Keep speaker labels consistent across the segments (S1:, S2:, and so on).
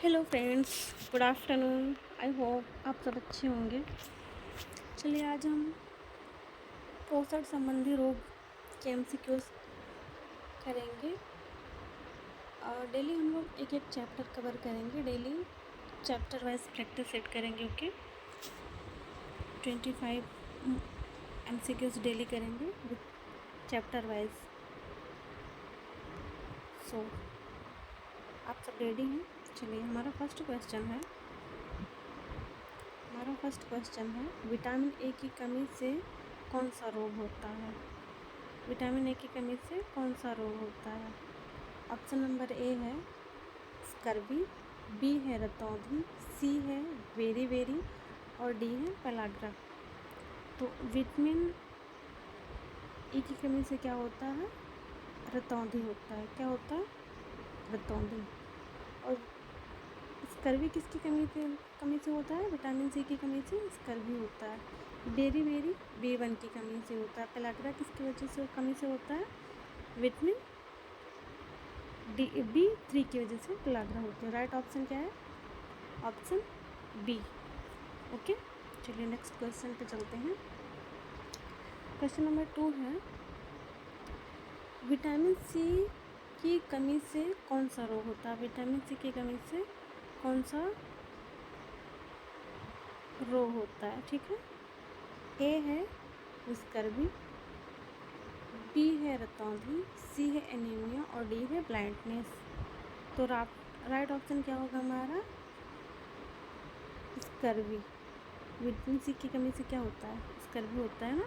S1: Hello friends, good afternoon. I hope आप सब अच्छे होंगे। चलिए आज हम पोषण संबंधी रोग के एमसीक्यूज करेंगे और डेली हम लोग एक एक चैप्टर कवर करेंगे। Daily chapter wise practice set करेंगे। ओके, 25 एमसीक्यूज डेली करेंगे विथ चैप्टर वाइज। सो आप सब रेडी हैं? चलिए हमारा फर्स्ट क्वेश्चन है विटामिन ए की कमी से कौन सा रोग होता है? विटामिन ए की कमी से कौन सा रोग होता है? ऑप्शन नंबर ए है स्कर्वी, बी है रतौंधी, सी है वेरी वेरी और डी है पेलाग्रा। तो विटामिन ए की कमी से क्या होता है? रतौंधी होता है। क्या होता है? रतौंधी। और स्कर्वी किसकी कमी से होता है? विटामिन सी की कमी से स्कर्वी होता है। बेरी बेरी B1 की कमी से होता है। पेलाग्रा किसकी वजह से कमी से होता है? विटामिन B3 की वजह से पेलाग्रा होती है। राइट ऑप्शन क्या है? Option B. ओके, चलिए नेक्स्ट क्वेश्चन पे चलते हैं। क्वेश्चन नंबर 2 है विटामिन सी की कमी से कौन सा रोग होता है? विटामिन सी की कमी से कौन सा रोग होता है? ठीक है, ए है स्कर्वी, बी है रतौंधी, सी है एनीमिया और डी है ब्लाइंडनेस। तो राइट ऑप्शन क्या होगा हमारा? स्कर्वी। विटामिन सी की कमी से क्या होता है? स्कर्वी होता है ना।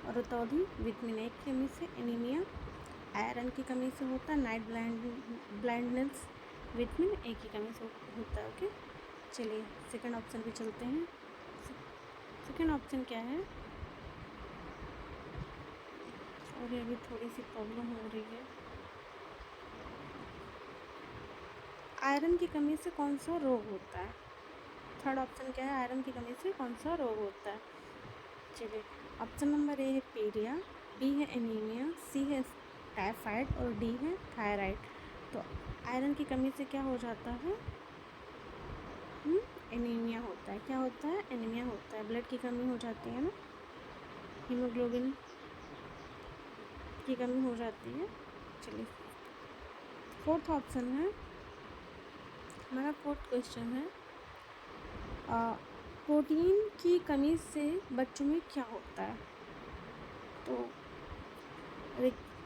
S1: और रतौंधी विटामिन ए की कमी से, एनीमिया आयरन की कमी से होता है, नाइट ब्लाइंडनेस विटामिन ए की कमी से होता है। ओके, चलिए सेकंड ऑप्शन पे चलते हैं। सेकंड ऑप्शन क्या है? और अभी थोड़ी सी प्रॉब्लम हो रही है। आयरन की कमी से कौन सा रोग होता है? थर्ड ऑप्शन क्या है? आयरन की कमी से कौन सा रोग होता है? चलिए ऑप्शन नंबर ए है पीलिया, बी है एनीमिया, सी है टाइफाइड और डी है थायराइड। तो आयरन की कमी से क्या हो जाता है? एनीमिया होता है। क्या होता है? एनीमिया होता है। ब्लड की कमी हो जाती है ना, हीमोग्लोबिन की कमी हो जाती है। चलिए फोर्थ ऑप्शन है हमारा। फोर्थ क्वेश्चन है प्रोटीन की कमी से बच्चों में क्या होता है? तो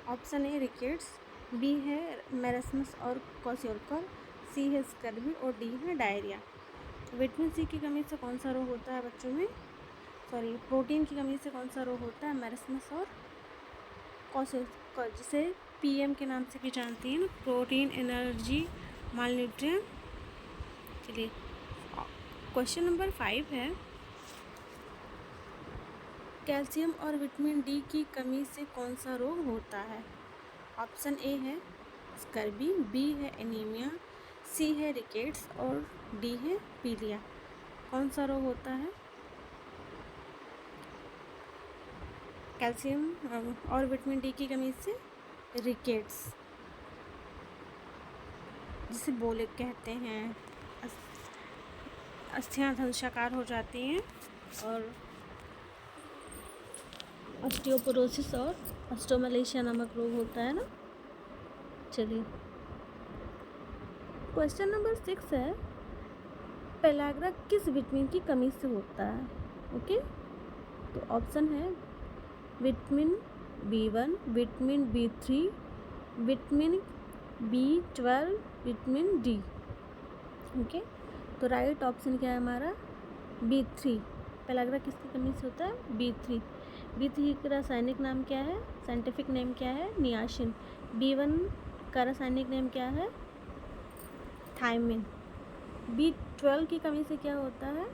S1: ऑप्शन ए रिकेट्स, बी है मेरेस्मस और क्वाशियोरकर, सी है स्कर्वी और डी है डायरिया। विटामिन सी की कमी से कौन सा रोग होता है बच्चों में? प्रोटीन की कमी से कौन सा रोग होता है? मेरेस्मस और क्वाशियोरकर, जिसे PM के नाम से भी जानती हैं ना, प्रोटीन एनर्जी मालन्यूट्रिशन। चलिए क्वेश्चन नंबर 5 है कैल्शियम और विटामिन डी की कमी से कौन सा रोग होता है? ऑप्शन ए है स्कर्वी, बी है एनीमिया, सी है रिकेट्स और डी है पीलिया। कौन सा रोग होता है? कैल्शियम और विटामिन डी की कमी से रिकेट्स, जिसे बोले कहते हैं, अस्थियां ध्वंसाकार हो जाती हैं और ऑस्टियोपोरोसिस और ऑस्टियोमलेशिया नामक रोग होता है ना। चलिए क्वेश्चन नंबर 6 है पेलाग्रा किस विटामिन की कमी से होता है? ओके, तो ऑप्शन है vitamin B1, vitamin B3, vitamin B12, vitamin D. Okay, तो राइट ऑप्शन क्या है हमारा? B3। पेलाग्रा किसकी कमी से होता है? B3 का रासायनिक नाम क्या है? साइंटिफिक नेम क्या है? नियासिन। B1 का रासायनिक नेम क्या है? थायमिन। B12 की कमी से क्या होता है?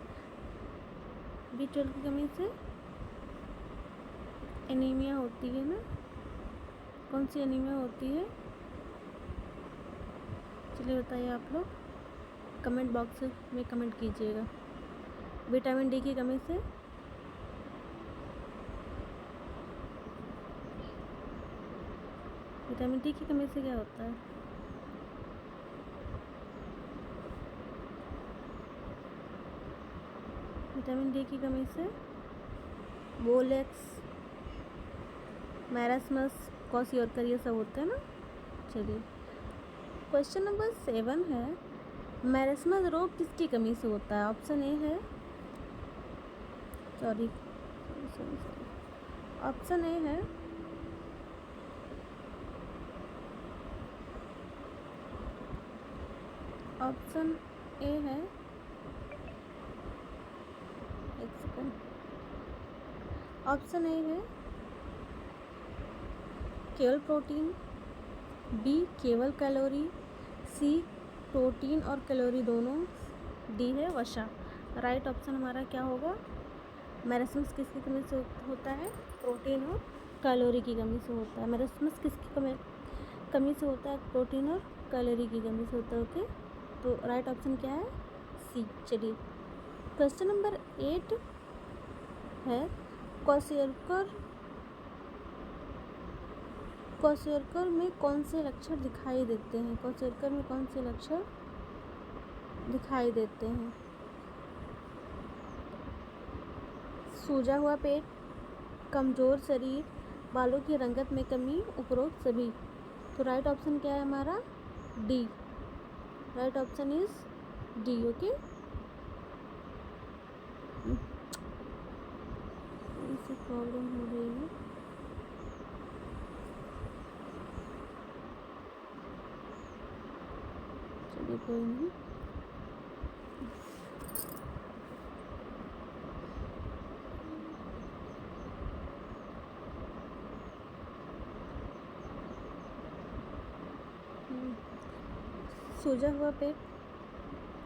S1: B12 की कमी से एनीमिया होती है ना। कौन सी एनीमिया होती है? चलिए बताइए आप लोग, कमेंट बॉक्स में कमेंट कीजिएगा। विटामिन डी की कमी से क्या होता है? विटामिन डी की कमी से बोलेक्स, मैरास्मस, क्वाशियोरकर ये सब होते हैं ना। चलिए क्वेश्चन नंबर 7 है, मैरास्मस रोग किसकी कमी से होता है? ऑप्शन ए है ऑप्शन ए है ऑप्शन ए है एक सेकंड, ऑप्शन ए है केवल प्रोटीन, बी केवल कैलोरी, सी प्रोटीन और कैलोरी दोनों, डी है वसा। राइट ऑप्शन हमारा क्या होगा? मैरास्मस किसकी कमी से होता है? प्रोटीन और कैलोरी की कमी से होता है। मैरास्मस किसकी कमी से होता है? प्रोटीन और कैलोरी की कमी से होता है। ओके, तो राइट ऑप्शन क्या है? सी। चलिए क्वेश्चन नंबर 8 है, क्वाशियोरकर में कौन से लक्षण दिखाई देते हैं? क्वाशियोरकर में कौन से लक्षण दिखाई देते हैं? सूजा हुआ पेट, कमज़ोर शरीर, बालों की रंगत में कमी, उपरोक्त सभी। तो राइट ऑप्शन क्या है हमारा? D. Right option is D. Okay, इससे प्रॉब्लम हो रही है। चलिए कोई नहीं। सूजा हुआ पेट,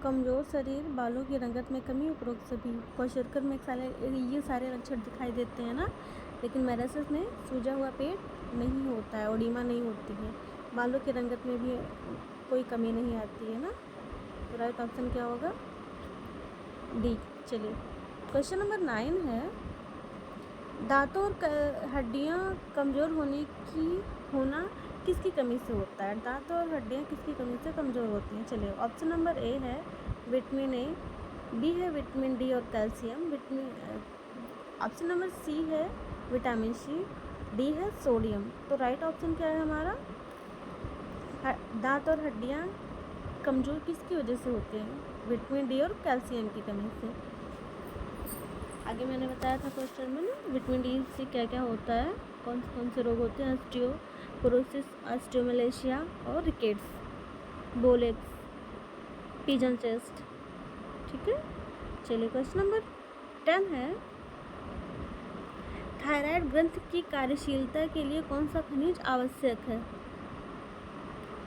S1: कमज़ोर शरीर, बालों की रंगत में कमी, उपरोक्त सभी। क्वाशियोरकर में ये सारे लक्षण दिखाई देते हैं ना, लेकिन मैरास्मस में सूजा हुआ पेट नहीं होता है, ओडिमा नहीं होती है, बालों की रंगत में भी कोई कमी नहीं आती है ना। तो राइट ऑप्शन क्या होगा? डी। चलिए क्वेश्चन नंबर 9 है, दांतों और हड्डियाँ कमज़ोर होना किसकी कमी से होता है? दांत और हड्डियाँ किसकी कमी से कमज़ोर होती हैं? चलिए ऑप्शन नंबर ए है विटामिन ए, बी है विटामिन डी और कैल्शियम, ऑप्शन नंबर सी है विटामिन सी, डी है सोडियम। तो राइट ऑप्शन क्या है हमारा? दांत और हड्डियाँ कमज़ोर किसकी वजह से होते हैं? विटामिन डी और कैल्शियम की कमी से। आगे मैंने बताया था क्वेश्चन में ना, विटामिन डी से क्या क्या होता है, कौन से रोग होते हैं? ऑस्टियोपोरोसिस, ऑस्टियोमलेशिया और रिकेट्स, बोलेक्स, पिजन चेस्ट। ठीक है, चलिए क्वेश्चन नंबर 10 है, थायराइड ग्रंथि की कार्यशीलता के लिए कौन सा खनिज आवश्यक है?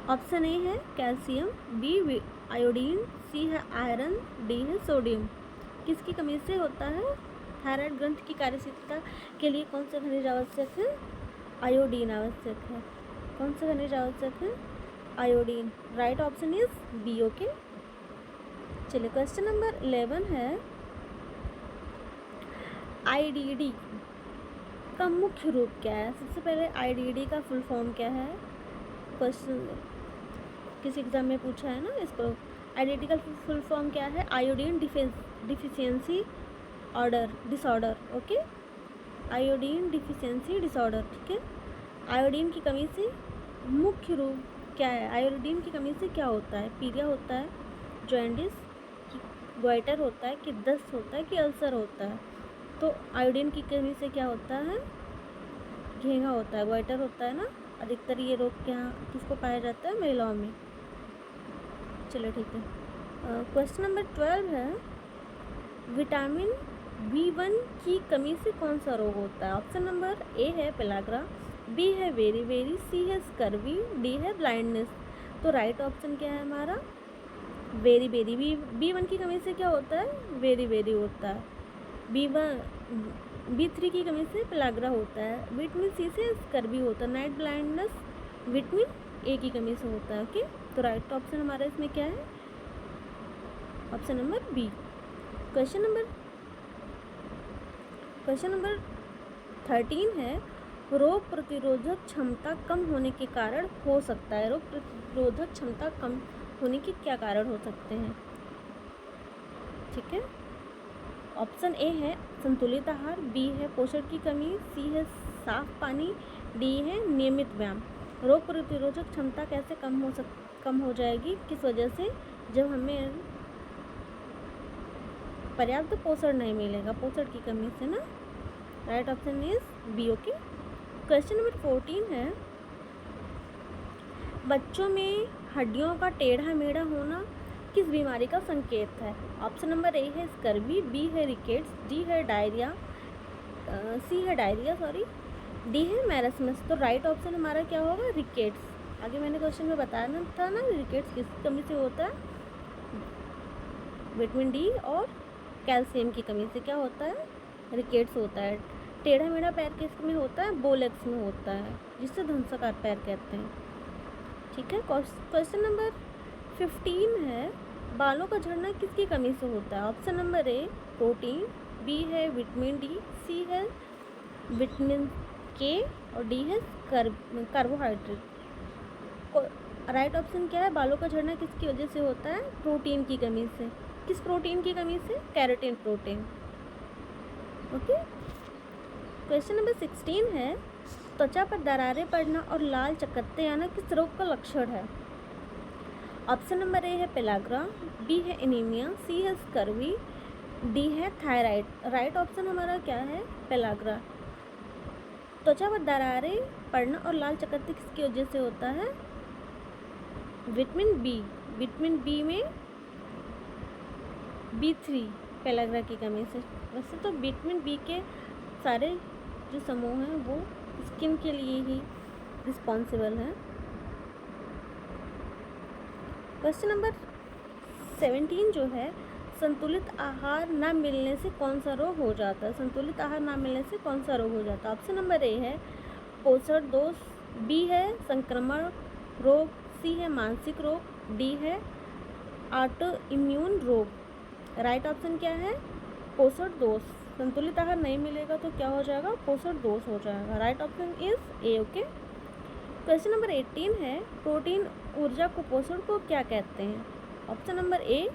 S1: ऑप्शन ए है कैल्शियम, बी आयोडीन, सी है आयरन, डी है सोडियम। किसकी कमी से होता है? थायराइड ग्रंथि की कार्यशीलता के लिए कौन सा खनिज आवश्यक है? आयोडीन आवश्यक है। कौन सा खनिज आवश्यक है? आयोडीन। Right option is B. Okay, चलिए क्वेश्चन नंबर 11 है, आईडीडी का मुख्य रूप क्या है? सबसे पहले आईडीडी का फुल फॉर्म क्या है? क्वेश्चन किसी एग्जाम में पूछा है ना इसको। आईडीडी का फुल फॉर्म क्या है? Iodine deficiency disorder. Okay, iodine deficiency disorder. ठीक है, आयोडीन की कमी से मुख्य रूप क्या है? आयोडीन की कमी से क्या होता है? पीलिया होता है, जॉन्डिस, ग्वाइटर होता है, कि दस्त होता है, कि अल्सर होता है? तो आयोडीन की कमी से क्या होता है? घेंघा होता है, ग्वाइटर होता है ना। अधिकतर ये रोग किसको पाया जाता है? महिलाओं में। चलो ठीक है, क्वेश्चन नंबर 12 है, विटामिन B1 की कमी से कौन सा रोग होता है? ऑप्शन नंबर ए है पेलाग्रा, बी है वेरी, सी है स्कर्वी, डी है ब्लाइंडनेस। तो राइट ऑप्शन क्या है हमारा? वेरी। B1 की कमी से क्या होता है? वेरी होता है। B3 की कमी से पेलाग्रा होता है। विटामिन सी से स्कर्वी होता है। नाइट ब्लाइंडनेस विटामिन ए की कमी से होता है। ओके, तो राइट ऑप्शन हमारा इसमें क्या है? Option number B. Question number 13 है, रोग प्रतिरोधक क्षमता कम होने के कारण हो सकता है। रोग प्रतिरोधक क्षमता कम होने के क्या कारण हो सकते हैं? ठीक है, ऑप्शन ए है संतुलित आहार, बी है पोषण की कमी, सी है साफ पानी, डी है नियमित व्यायाम। रोग प्रतिरोधक क्षमता कैसे कम हो जाएगी, किस वजह से? जब हमें पर्याप्त पोषण नहीं मिलेगा, पोषण की कमी से ना। Right option is B. Okay, question number 14 है, बच्चों में हड्डियों का टेढ़ा मेढ़ा होना किस बीमारी का संकेत है? ऑप्शन नंबर ए है स्कर्वी, बी है रिकेट्स, डी है डायरिया, सी है डायरिया सॉरी, डी है मैरस्मस। तो राइट ऑप्शन हमारा क्या होगा? रिकेट्स। आगे मैंने क्वेश्चन में बताया था ना, रिकेट्स किस कमी से होता है? विटामिन डी और कैल्शियम की कमी से क्या होता है? रिकेट्स होता है। टेढ़ा मेढ़ा पैर किस में होता है? बोलेक्स में होता है, जिससे धनुषाकार पैर कहते हैं। ठीक है, क्वेश्चन नंबर 15 है, बालों का झड़ना किसकी कमी से होता है? Option number A protein, B है विटामिन डी, सी है विटामिन के और डी है कार्बोहाइड्रेट। राइट ऑप्शन क्या है? बालों का झड़ना किसकी वजह से होता है? प्रोटीन की कमी से। किस प्रोटीन की कमी से? Carotene protein. Okay, question number 16 है, त्वचा पर दरारें पड़ना और लाल चकत्ते आना किस रोग का लक्षण है? ऑप्शन नंबर ए है पेलाग्रा, बी है एनीमिया, सी है स्कर्वी, डी है थायराइड। राइट ऑप्शन हमारा क्या है? पेलाग्रा। त्वचा पर दरारें पड़ना और लाल चकत्ते किसकी वजह से होता है? Vitamin B. विटामिन बी में B3 पेलाग्रा की कमी से। वैसे तो विटामिन बी के सारे जो समूह हैं वो स्किन के लिए ही रिस्पॉन्सिबल हैं। क्वेश्चन नंबर 17 जो है, संतुलित आहार ना मिलने से कौन सा रोग हो जाता है? संतुलित आहार ना मिलने से कौन सा रोग हो जाता है? ऑप्शन नंबर ए है पोषण दोष, बी है संक्रमण रोग, सी है मानसिक रोग, डी है ऑटो इम्यून रोग। राइट ऑप्शन क्या है? पोषण दोष। संतुलित आहार नहीं मिलेगा तो क्या हो जाएगा? पोषण दोष हो जाएगा। Right option is A. Okay, question number 18 है, प्रोटीन ऊर्जा कुपोषण को क्या कहते हैं? Option number A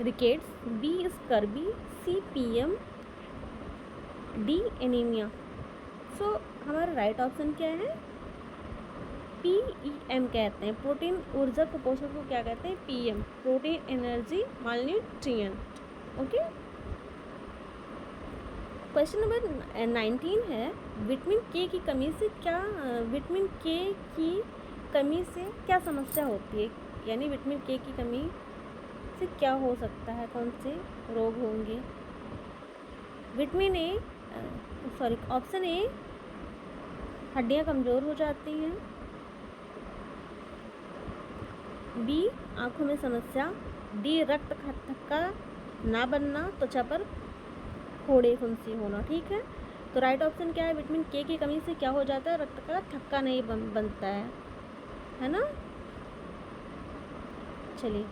S1: rickets, B scurvy, C PM, D anaemia. So हमारा राइट ऑप्शन क्या है? पीईएम कहते हैं। प्रोटीन ऊर्जा कुपोषण को क्या कहते हैं? PM, protein energy malnutrient. Okay, question number 19 है, विटामिन के की कमी से क्या विटामिन के की कमी से क्या समस्या होती है? यानी विटामिन के की कमी से क्या हो सकता है, कौन से रोग होंगे? Vitamin A sorry option A हड्डियां कमज़ोर हो जाती हैं, बी आँखों में समस्या, डी रक्त का थक्का ना बनना, त्वचा पर फोड़े फुंसी होना। ठीक है, तो राइट ऑप्शन क्या है? विटामिन के की कमी से क्या हो जाता है? रक्त का थक्का नहीं बनता है ना। चलिए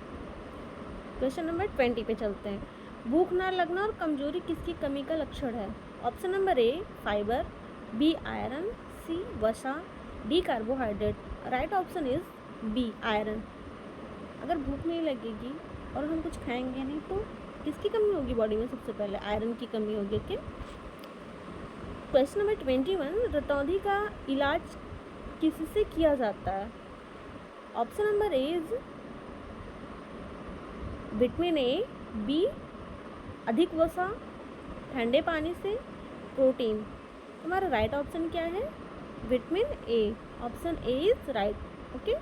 S1: क्वेश्चन नंबर 20 पे चलते हैं, भूख ना लगना और कमजोरी किसकी कमी का लक्षण है? Option number A fibre, B iron, C वसा, D carbohydrate. Right option is B iron. अगर भूख नहीं लगेगी और हम कुछ खाएंगे नहीं तो किसकी कमी होगी बॉडी में? सबसे पहले आयरन की कमी होगी। ओके, क्वेश्चन नंबर 21, रतौंधी का इलाज किससे किया जाता है? Option number A is vitamin A, B अधिक वसा, ठंडे पानी से, प्रोटीन। हमारा राइट ऑप्शन क्या है? Vitamin A. Option A is right. Okay,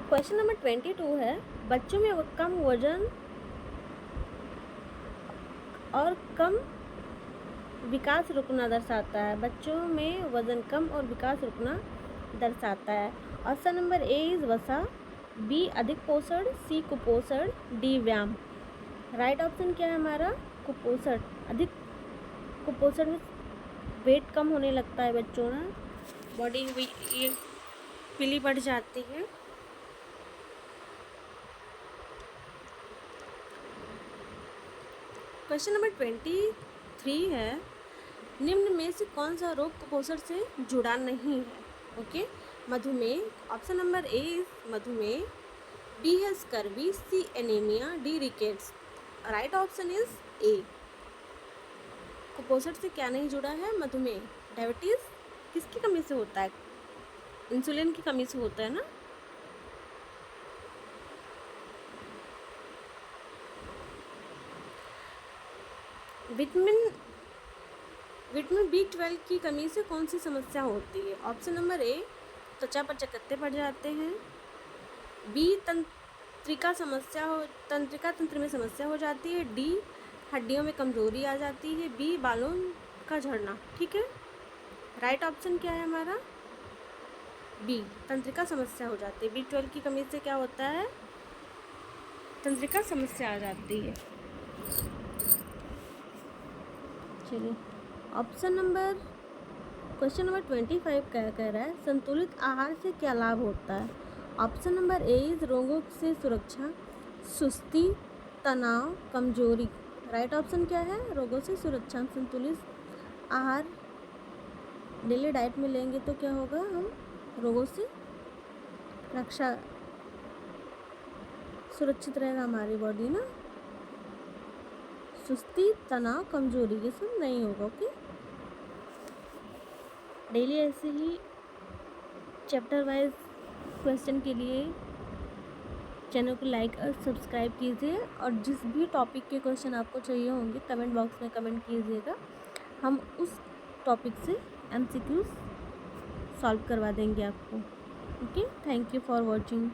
S1: question number 22 है, बच्चों में कम वजन और कम विकास रुकना दर्शाता है। बच्चों में वजन कम और विकास रुकना दर्शाता है। ऑप्शन नंबर ए इज वसा, बी अधिक पोषण, सी कुपोषण, डी व्यायाम। राइट ऑप्शन क्या है हमारा? कुपोषण। अधिक कुपोषण में वेट कम होने लगता है बच्चों में, बॉडी ये पीली पड़ जाती है। क्वेश्चन नंबर 23 है, निम्न में से कौन सा रोग कुपोषण से जुड़ा नहीं है? ओके, मधुमेह। ऑप्शन नंबर ए मधुमेह, बी है scurvy, C anaemia, D rickets. Right option is A. कुपोषण से क्या नहीं जुड़ा है? मधुमेह। डायबिटीज किसकी कमी से होता है? इंसुलिन की कमी से होता है ना। विटामिन B12 की कमी से कौन सी समस्या होती है? ऑप्शन नंबर ए, त्वचा पर चकत्ते पड़ जाते हैं। बी, तंत्रिका तंत्र में समस्या हो जाती है। डी, हड्डियों में कमजोरी आ जाती है। बी, बालों का झड़ना। ठीक है, राइट ऑप्शन क्या है हमारा? बी, तंत्रिका समस्या हो जाती है। B12 की कमी से क्या होता है? तंत्रिका समस्या आ जाती है। चलिए क्वेश्चन नंबर 25 क्या कह रहा है? संतुलित आहार से क्या लाभ होता है? ऑप्शन नंबर ए इज रोगों से सुरक्षा, सुस्ती, तनाव, कमजोरी। राइट ऑप्शन क्या है? रोगों से सुरक्षा। संतुलित आहार डेली डाइट में लेंगे तो क्या होगा? हम रोगों से रक्षा, सुरक्षित रहेगा हमारी बॉडी ना। सुस्ती, तनाव, कमजोरी ये सब नहीं होगा। ओके, डेली ऐसे ही चैप्टर वाइज क्वेश्चन के लिए चैनल को लाइक और सब्सक्राइब कीजिए, और जिस भी टॉपिक के क्वेश्चन आपको चाहिए होंगे कमेंट बॉक्स में कमेंट कीजिएगा। हम उस टॉपिक से MCQs सॉल्व करवा देंगे आपको। Okay, thank you for watching.